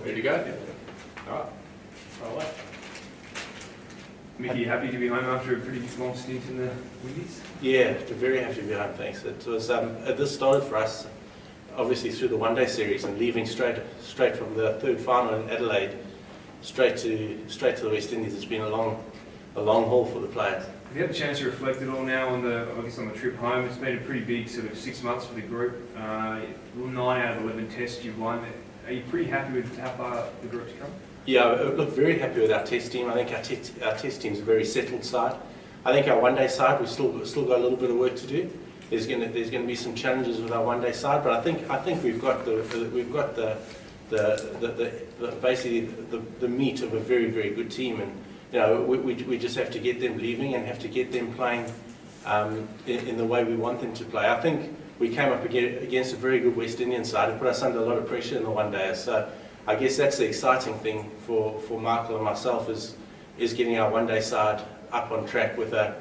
Ready to go? All right. Roll away. Mickey, you happy to be home after a pretty long stint in the Windies? Yeah, very happy to be home, thanks. It was this started for us, obviously through the one-day series and leaving straight from the third final in Adelaide, straight to the West Indies. It's been a long haul for the players. Have you had a chance to reflect at all now on the trip home? It's been a pretty big sort of 6 months for the group. 9 out of 11 tests you've won. Are you pretty happy with how far the group's come? Yeah, look, very happy with our test team. I think our test team's a very settled side. I think our one-day side, we've still got a little bit of work to do. There's going to be some challenges with our one-day side, but I think we've got basically the meat of a very, very good team, and you know we just have to get them believing and have to get them playing in the way we want them to play. I think we came up against a very good West Indian side. It put us under a lot of pressure in the one-day, so I guess that's the exciting thing for Michael and myself is getting our one-day side up on track with a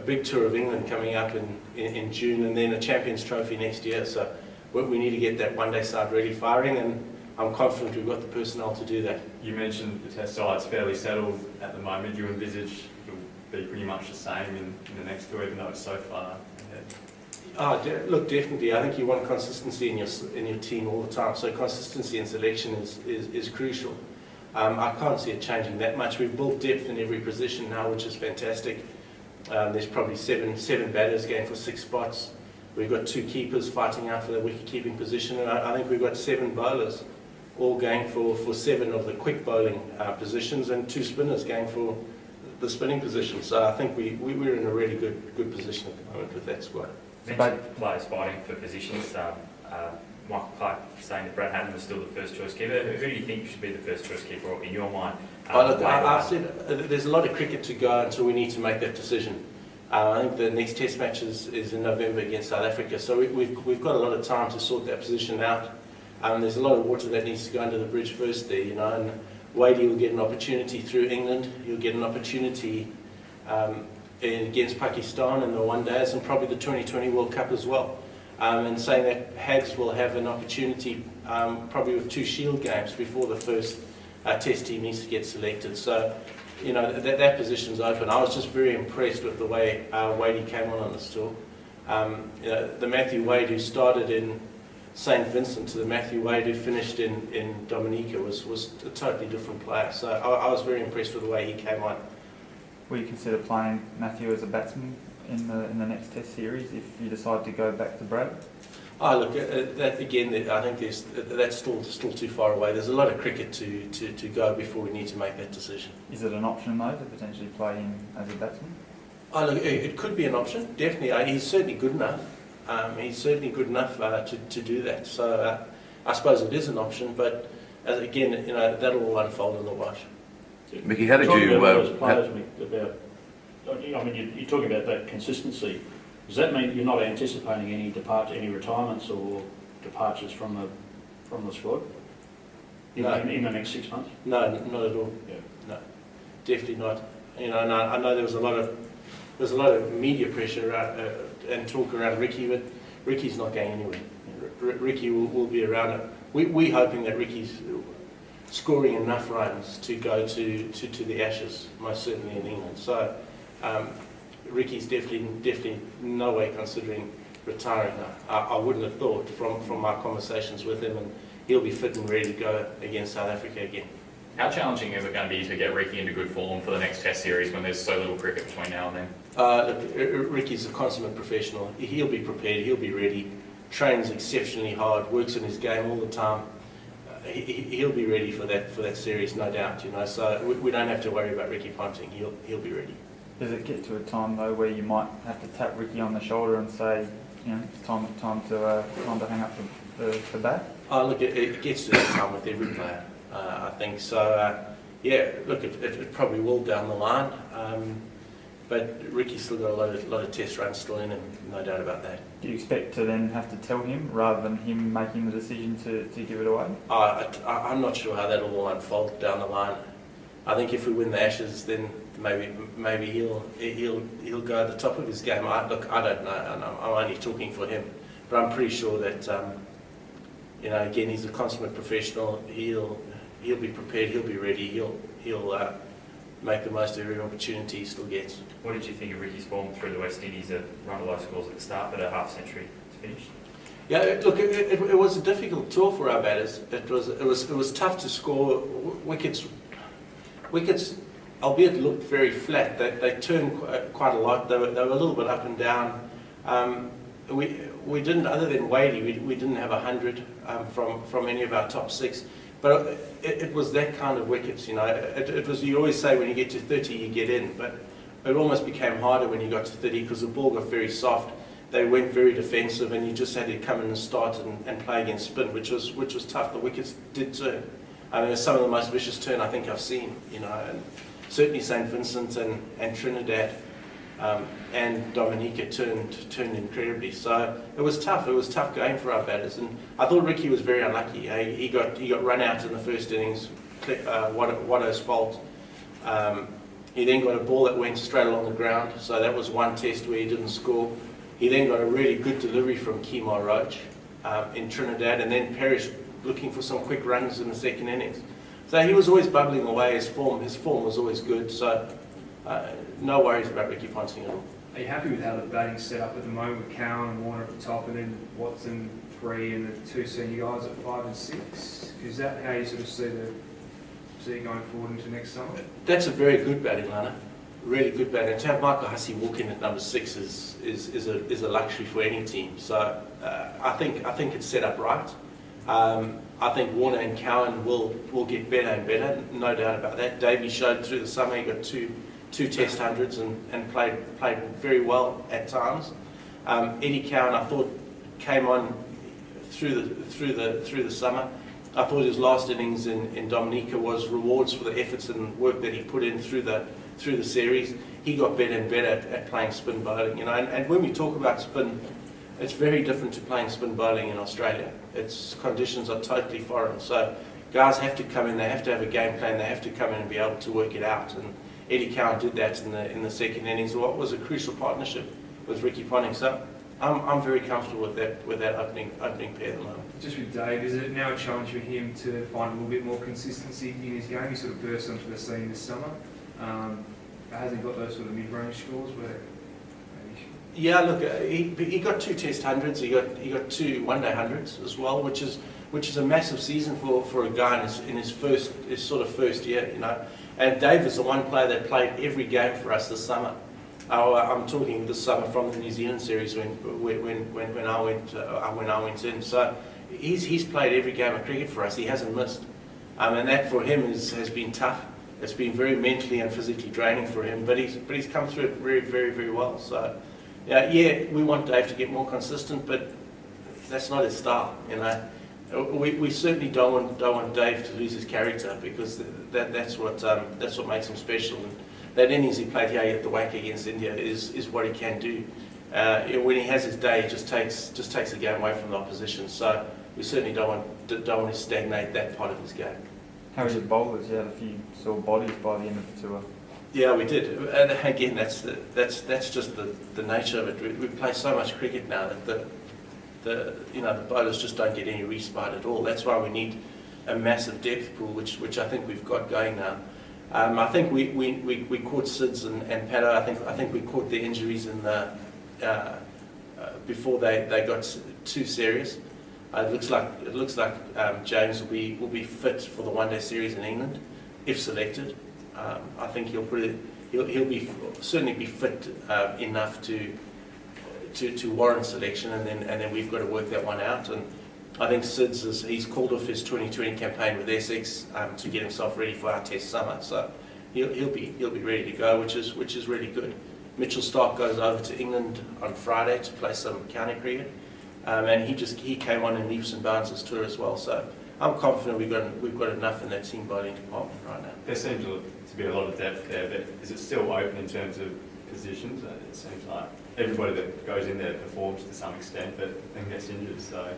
big tour of England coming up in June, and then a Champions Trophy next year. So we need to get that one-day side really firing, and I'm confident we've got the personnel to do that. You mentioned the test side's fairly settled at the moment. Do you envisage it'll be pretty much the same in the next two, even though it's so far ahead? Look, definitely. I think you want consistency in your team all the time. So consistency in selection is crucial. I can't see it changing that much. We've built depth in every position now, which is fantastic. There's probably seven batters going for 6 spots. We've got 2 keepers fighting out for the wicket-keeping position, and I think we've got 7 bowlers all going for 7 of the quick bowling positions, and 2 spinners going for the spinning position. So I think we're in a really good position at the moment with that squad. Mentioned players fighting for positions. Michael Clarke saying that Brad Haddin was still the first choice keeper. Who do you think should be the first choice keeper in your mind? I've said there's a lot of cricket to go until we need to make that decision. I think the next Test match is in November against South Africa, so we've got a lot of time to sort that position out. There's a lot of water that needs to go under the bridge first there, you know. And Wadey will get an opportunity through England. He'll get an opportunity against Pakistan in the one days, and probably the 2020 World Cup as well. And saying that Hags will have an opportunity probably with 2 Shield games before the first Test team needs to get selected. So, you know, that position's open. I was just very impressed with the way Wadey came on this tour. You know, the Matthew Wade who started in St Vincent to the Matthew Wade who finished in Dominica was a totally different player. So I was very impressed with the way he came on. Will you consider playing Matthew as a batsman in the next Test series if you decide to go back to Brad? Look, that again, I think that's still too far away. There's a lot of cricket to go before we need to make that decision. Is it an option though to potentially play him as a batsman? Look, it could be an option, definitely. He's certainly good enough. He's certainly good enough to do that. So I suppose it is an option, but again, you know, that'll all unfold in the wash. Mickey, how did you? I mean, you're talking about that consistency. Does that mean you're not anticipating any retirements or departures from the squad in the next 6 months? No, not at all. Yeah. No, definitely not. You know, and I know there was a lot of media pressure and talk around Ricky, but Ricky's not going anywhere. Ricky will be around it. We're hoping that Ricky's scoring enough runs to go to the Ashes, most certainly in England. So Ricky's definitely no way considering retiring. I wouldn't have thought from my conversations with him, and he'll be fit and ready to go against South Africa again. How challenging is it going to be to get Ricky into good form for the next Test series when there's so little cricket between now and then? Look, Ricky's a consummate professional. He'll be prepared, he'll be ready, trains exceptionally hard, works on his game all the time. He'll be ready for that series, no doubt. You know, so we don't have to worry about Ricky Ponting. He'll be ready. Does it get to a time though where you might have to tap Ricky on the shoulder and say, you know, it's time to hang up the bat? Look, it gets to that time with every player. I think so. Yeah, look, it probably will down the line, but Ricky's still got a lot of Test runs still in him, no doubt about that. Do you expect to then have to tell him rather than him making the decision to give it away? I'm not sure how that'll all unfold down the line. I think if we win the Ashes, then maybe he'll go at the top of his game. I don't know, and I'm only talking for him, but I'm pretty sure that You know, again, he's a consummate professional. He'll be prepared. He'll be ready. He'll make the most of every opportunity he still gets. What did you think of Ricky's form through the West Indies? A run of low scores at the start, but a half century to finish. Yeah, look, it was a difficult tour for our batters. It was tough to score wickets. Albeit looked very flat. They turned quite a lot. They were a little bit up and down. We didn't, other than Wadey, we didn't have 100 from any of our top 6. But it was that kind of wickets, you know. It was, you always say when you get to 30 you get in, but it almost became harder when you got to 30 because the ball got very soft. They went very defensive, and you just had to come in and start and play against spin, which was tough. The wickets did turn. I mean, it was some of the most vicious turn I think I've seen, you know. And certainly St. Vincent and Trinidad and Dominica turned incredibly. So it was tough. It was tough going for our batters, and I thought Ricky was very unlucky. He got run out in the first innings. Watto's fault. He then got a ball that went straight along the ground. So that was one test where he didn't score. He then got a really good delivery from Kemar Roach in Trinidad, and then perished looking for some quick runs in the second innings. So he was always bubbling away. His form was always good. So no worries about Ricky Ponting at all. Are you happy with how the batting's set up at the moment with Cowan and Warner at the top, and then Watson 3 and the 2 senior guys at 5 and 6? Is that how you sort of see it going forward into next summer? That's a very good batting lineup. Really good batting. To have Michael Hussey walk in at number 6 is a luxury for any team. So I think it's set up right. I think Warner and Cowan will get better and better, no doubt about that. Davey showed through the summer he got two Test hundreds and played very well at times. Eddie Cowan, I thought, came on through the summer. I thought his last innings in Dominica was rewards for the efforts and work that he put in through the series. He got better and better at playing spin bowling, you know. And when we talk about spin, it's very different to playing spin bowling in Australia. Its conditions are totally foreign. So guys have to come in, they have to have a game plan, they have to come in and be able to work it out. And Eddie Cowan did that in the second innings. What was a crucial partnership with Ricky Ponting. So I'm very comfortable with that opening pair at the moment. Just with Dave, is it now a challenge for him to find a little bit more consistency in his game? He sort of burst onto the scene this summer. Hasn't got those sort of mid-range scores where maybe... Yeah, look, he got 2 Test hundreds. He got 2 one-day hundreds as well, which is a massive season for a guy in his sort of first year, you know. And Dave is the one player that played every game for us this summer. I'm talking this summer from the New Zealand series when I went in. So he's played every game of cricket for us. He hasn't missed, and that for him has been tough. It's been very mentally and physically draining for him. But he's come through it very, very, very well. So yeah, we want Dave to get more consistent, but that's not his style, you know. We certainly don't want Dave to lose his character, because that's what makes him special. And that innings he played here at the whack against India is what he can do. When he has his day, he just takes the game away from the opposition. So we certainly don't want to stagnate that part of his game. How are your bowlers? You had a few sore bodies by the end of the tour. Yeah, we did. And again, that's just the nature of it. We play so much cricket now that the bowlers just don't get any respite at all. That's why we need a massive depth pool, which I think we've got going now. I think we caught Sids and Paddo. I think we caught the injuries in the before they got too serious. It looks like James will be fit for the one-day series in England if selected. I think he'll certainly be fit enough to warrant selection, and then we've got to work that one out. And I think Sids he's called off his 2020 campaign with Essex to get himself ready for our Test summer, so he'll be ready to go, which is really good. Mitchell Stark goes over to England on Friday to play some county cricket, and he came on in leaps and bounds this tour as well. So I'm confident we've got enough in that team bowling department right now. There seems to be a lot of depth there, but is it still open in terms of positions? It seems like everybody that goes in there performs to some extent, but then gets injured. So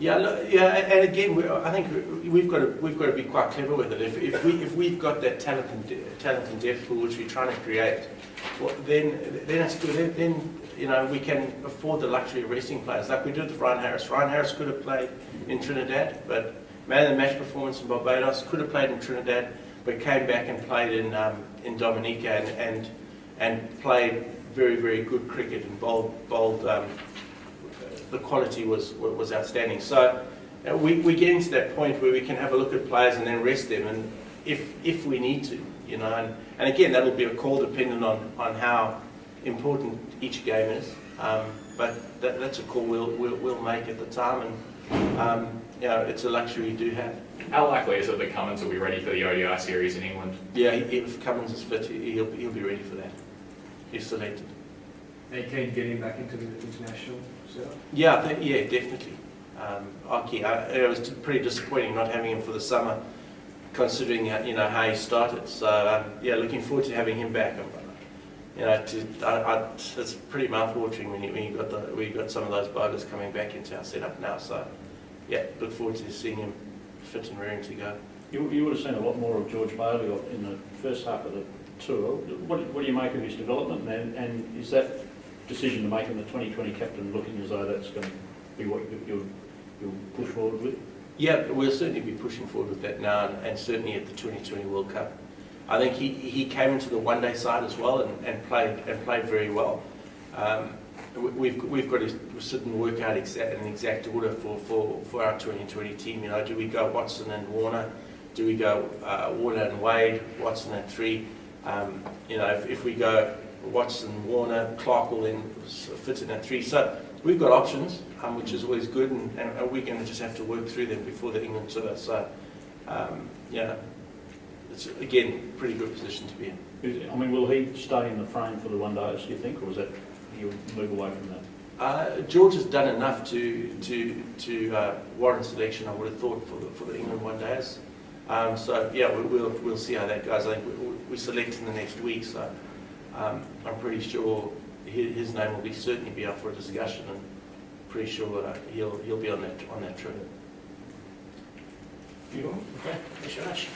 Yeah, and again, I think we've got to be quite clever with it. If we've got that talent and depth pool which we're trying to create, well, then it's good. Then we can afford the luxury of resting players like we did with Ryan Harris. Ryan Harris could have played in Trinidad, but man of the match performance in Barbados, could have played in Trinidad, but came back and played in Dominica and played very, very good cricket and bowled. The quality was outstanding. So we're getting to that point where we can have a look at players and then rest them, and if we need to, and again that'll be a call dependent on how important each game is. But that's a call we'll make at the time, and it's a luxury we do have. How likely is it that Cummins will be ready for the ODI series in England? Yeah, if Cummins is fit, he'll be ready for that. He's selected. Are you keen to get him back into the international setup? Yeah, definitely. It was pretty disappointing not having him for the summer, considering how he started. So looking forward to having him back. It's pretty mouth-watering when you got some of those bowlers coming back into our setup now. So look forward to seeing him fit and raring to go. You would have seen a lot more of George Bailey in the first half of the tour. What do you make of his development, and is that decision to make him the 2020 captain looking as though that's going to be what you'll push forward with? Yeah, we'll certainly be pushing forward with that now, and certainly at the 2020 World Cup. I think he came into the one-day side as well and played very well. We've got to sit and work out an exact order for our 2020 team. Do we go Watson and Warner? Do we go Warner and Wade? Watson at 3? If we go Watson, Warner, Clark will then fit in at 3. So we've got options, which is always good, and we're going to just have to work through them before the England tour. So it's again pretty good position to be in. Will he stay in the frame for the one days, do you think, or is that he'll move away from that? George has done enough to warrant selection, I would have thought, for the England one days. We'll see how that goes. I think we select in the next week, so I'm pretty sure his name will certainly be up for a discussion, and pretty sure he'll be on that trip. Okay, thanks very much.